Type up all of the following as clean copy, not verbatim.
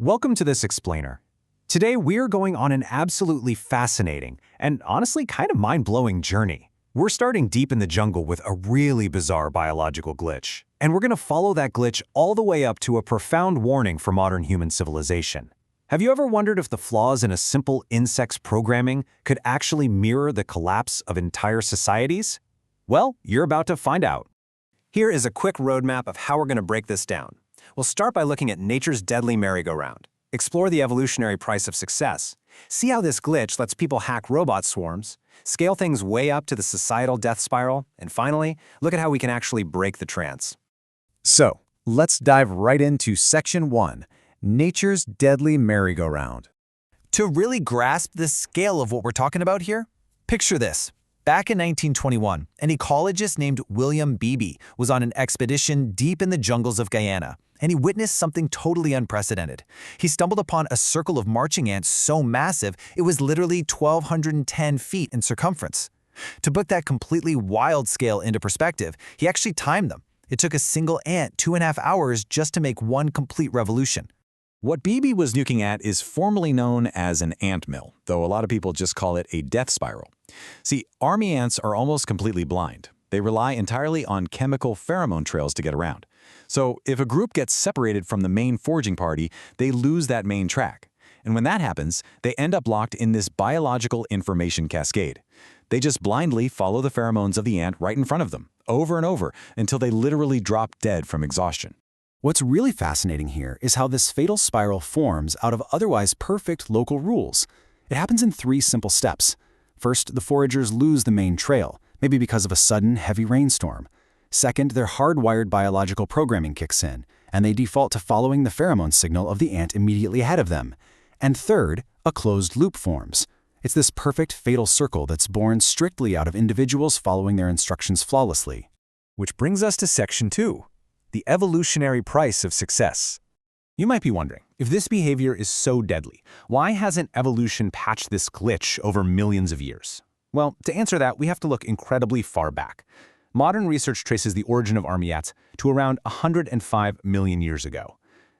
Welcome to this explainer. Today we're going on an absolutely fascinating and honestly kind of mind-blowing journey. We're starting deep in the jungle with a really bizarre biological glitch, and we're going to follow that glitch all the way up to a profound warning for modern human civilization. Have you ever wondered if the flaws in a simple insect's programming could actually mirror the collapse of entire societies? Well, you're about to find out. Here is a quick roadmap of how we're going to break this down. We'll start by looking at nature's deadly merry-go-round, explore the evolutionary price of success, see how this glitch lets people hack robot swarms, scale things way up to the societal death spiral, and finally, look at how we can actually break the trance. So, let's dive right into Section 1, Nature's Deadly Merry-Go-Round. To really grasp the scale of what we're talking about here, picture this. Back in 1921, an ecologist named William Beebe was on an expedition deep in the jungles of Guyana, and he witnessed something totally unprecedented. He stumbled upon a circle of marching ants so massive it was literally 1,210 feet in circumference. To put that completely wild scale into perspective, he actually timed them. It took a single ant 2.5 hours just to make one complete revolution. What Beebe was nuking at is formally known as an ant mill, though a lot of people just call it a death spiral. See, army ants are almost completely blind. They rely entirely on chemical pheromone trails to get around. So if a group gets separated from the main foraging party, they lose that main track. And when that happens, they end up locked in this biological information cascade. They just blindly follow the pheromones of the ant right in front of them, over and over, until they literally drop dead from exhaustion. What's really fascinating here is how this fatal spiral forms out of otherwise perfect local rules. It happens in 3 simple steps. First, the foragers lose the main trail, maybe because of a sudden, heavy rainstorm. Second, their hardwired biological programming kicks in, and they default to following the pheromone signal of the ant immediately ahead of them. And third, a closed loop forms. It's this perfect fatal circle that's born strictly out of individuals following their instructions flawlessly. Which brings us to Section 2, the evolutionary price of success. You might be wondering, if this behavior is so deadly, why hasn't evolution patched this glitch over millions of years? Well, to answer that, we have to look incredibly far back. Modern research traces the origin of army ants to around 105 million years ago.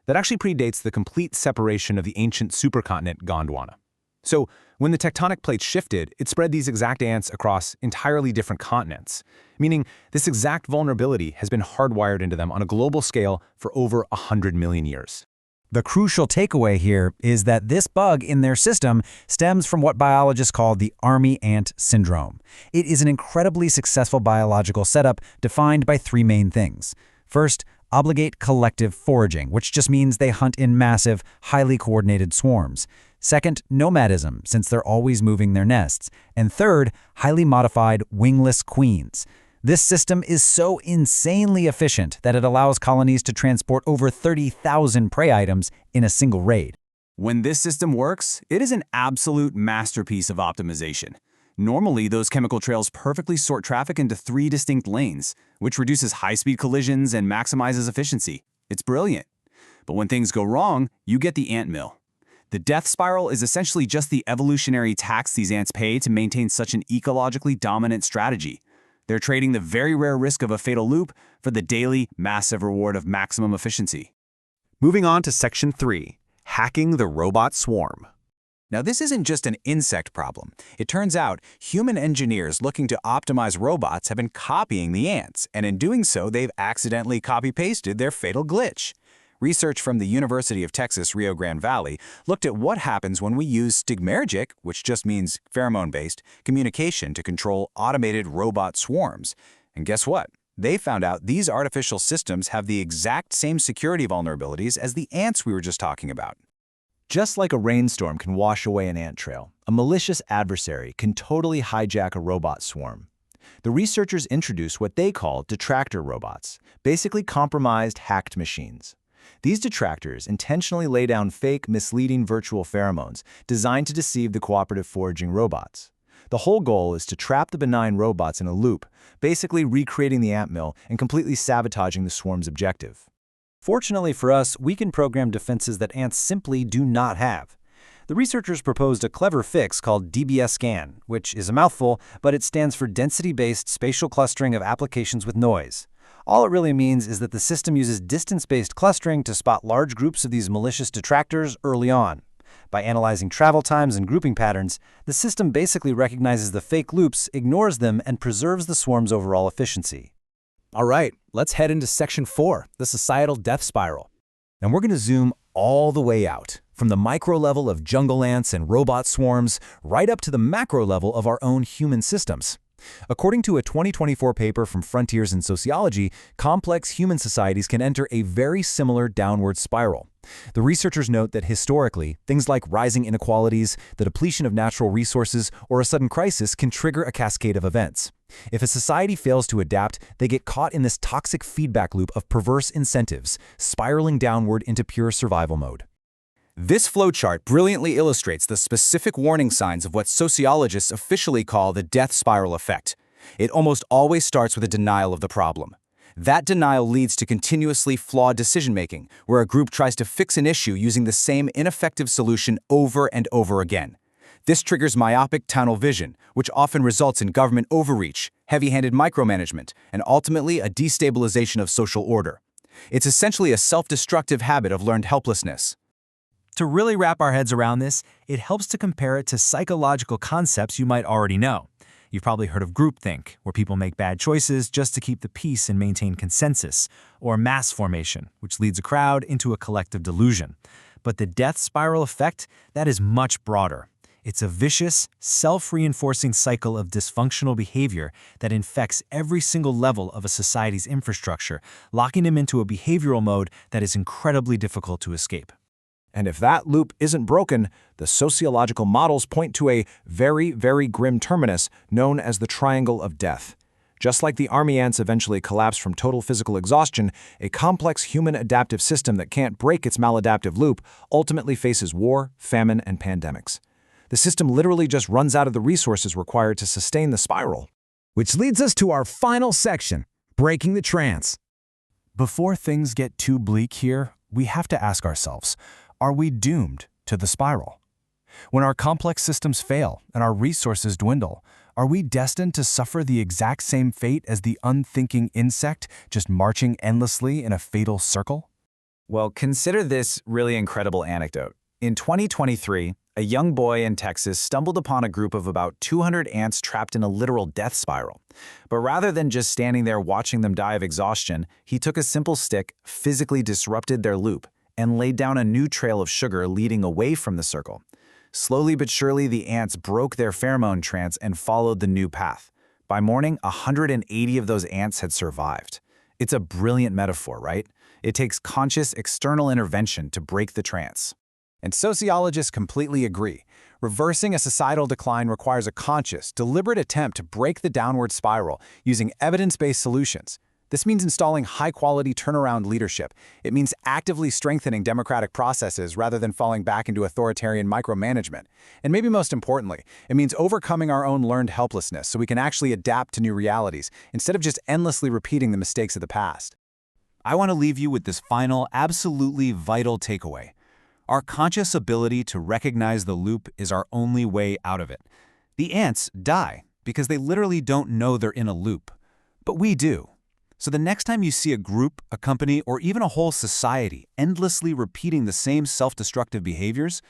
That actually predates the complete separation of the ancient supercontinent Gondwana. So, when the tectonic plates shifted, it spread these exact ants across entirely different continents, meaning this exact vulnerability has been hardwired into them on a global scale for over 100 million years. The crucial takeaway here is that this bug in their system stems from what biologists call the army ant syndrome. It is an incredibly successful biological setup defined by 3 main things. First, obligate collective foraging, which just means they hunt in massive, highly coordinated swarms. Second, nomadism, since they're always moving their nests. And third, highly modified wingless queens. This system is so insanely efficient that it allows colonies to transport over 30,000 prey items in a single raid. When this system works, it is an absolute masterpiece of optimization. Normally, those chemical trails perfectly sort traffic into 3 distinct lanes, which reduces high-speed collisions and maximizes efficiency. It's brilliant. But when things go wrong, you get the ant mill. The death spiral is essentially just the evolutionary tax these ants pay to maintain such an ecologically dominant strategy. They're trading the very rare risk of a fatal loop for the daily, massive reward of maximum efficiency. Moving on to Section 3, hacking the robot swarm. Now, this isn't just an insect problem. It turns out human engineers looking to optimize robots have been copying the ants, and in doing so, they've accidentally copy-pasted their fatal glitch. Research from the University of Texas, Rio Grande Valley looked at what happens when we use stigmergic, which just means pheromone-based, communication to control automated robot swarms. And guess what? They found out these artificial systems have the exact same security vulnerabilities as the ants we were just talking about. Just like a rainstorm can wash away an ant trail, a malicious adversary can totally hijack a robot swarm. The researchers introduced what they call detractor robots, basically compromised, hacked machines. These detractors intentionally lay down fake, misleading virtual pheromones designed to deceive the cooperative foraging robots. The whole goal is to trap the benign robots in a loop, basically recreating the ant mill and completely sabotaging the swarm's objective. Fortunately for us, we can program defenses that ants simply do not have. The researchers proposed a clever fix called DBS-SCAN, which is a mouthful, but it stands for Density-Based Spatial Clustering of Applications with Noise. All it really means is that the system uses distance-based clustering to spot large groups of these malicious detractors early on. By analyzing travel times and grouping patterns, the system basically recognizes the fake loops, ignores them, and preserves the swarm's overall efficiency. All right, let's head into Section 4, the societal death spiral. And we're going to zoom all the way out, from the micro level of jungle ants and robot swarms, right up to the macro level of our own human systems. According to a 2024 paper from Frontiers in Sociology, complex human societies can enter a very similar downward spiral. The researchers note that historically, things like rising inequalities, the depletion of natural resources, or a sudden crisis can trigger a cascade of events. If a society fails to adapt, they get caught in this toxic feedback loop of perverse incentives, spiraling downward into pure survival mode. This flowchart brilliantly illustrates the specific warning signs of what sociologists officially call the death spiral effect. It almost always starts with a denial of the problem. That denial leads to continuously flawed decision-making, where a group tries to fix an issue using the same ineffective solution over and over again. This triggers myopic tunnel vision, which often results in government overreach, heavy-handed micromanagement, and ultimately a destabilization of social order. It's essentially a self-destructive habit of learned helplessness. To really wrap our heads around this, it helps to compare it to psychological concepts you might already know. You've probably heard of groupthink, where people make bad choices just to keep the peace and maintain consensus, or mass formation, which leads a crowd into a collective delusion. But the death spiral effect, that is much broader. It's a vicious, self-reinforcing cycle of dysfunctional behavior that infects every single level of a society's infrastructure, locking them into a behavioral mode that is incredibly difficult to escape. And if that loop isn't broken, the sociological models point to a very, very grim terminus known as the triangle of death. Just like the army ants eventually collapse from total physical exhaustion, a complex human adaptive system that can't break its maladaptive loop ultimately faces war, famine, and pandemics. The system literally just runs out of the resources required to sustain the spiral. Which leads us to our final section, breaking the trance. Before things get too bleak here, we have to ask ourselves, are we doomed to the spiral? When our complex systems fail and our resources dwindle, are we destined to suffer the exact same fate as the unthinking insect, just marching endlessly in a fatal circle? Well, consider this really incredible anecdote. In 2023, a young boy in Texas stumbled upon a group of about 200 ants trapped in a literal death spiral. But rather than just standing there watching them die of exhaustion, he took a simple stick, physically disrupted their loop, and laid down a new trail of sugar leading away from the circle. Slowly but surely, the ants broke their pheromone trance and followed the new path. By morning, 180 of those ants had survived. It's a brilliant metaphor, right? It takes conscious external intervention to break the trance. And sociologists completely agree. Reversing a societal decline requires a conscious, deliberate attempt to break the downward spiral using evidence-based solutions. This means installing high-quality turnaround leadership. It means actively strengthening democratic processes rather than falling back into authoritarian micromanagement. And maybe most importantly, it means overcoming our own learned helplessness so we can actually adapt to new realities instead of just endlessly repeating the mistakes of the past. I want to leave you with this final, absolutely vital takeaway. Our conscious ability to recognize the loop is our only way out of it. The ants die because they literally don't know they're in a loop. But we do. So the next time you see a group, a company, or even a whole society endlessly repeating the same self-destructive behaviors,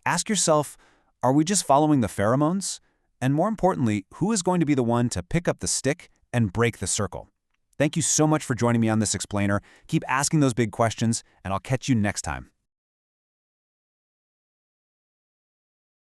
ask yourself, are we just following the pheromones? And more importantly, who is going to be the one to pick up the stick and break the circle? Thank you so much for joining me on this explainer. Keep asking those big questions, and I'll catch you next time.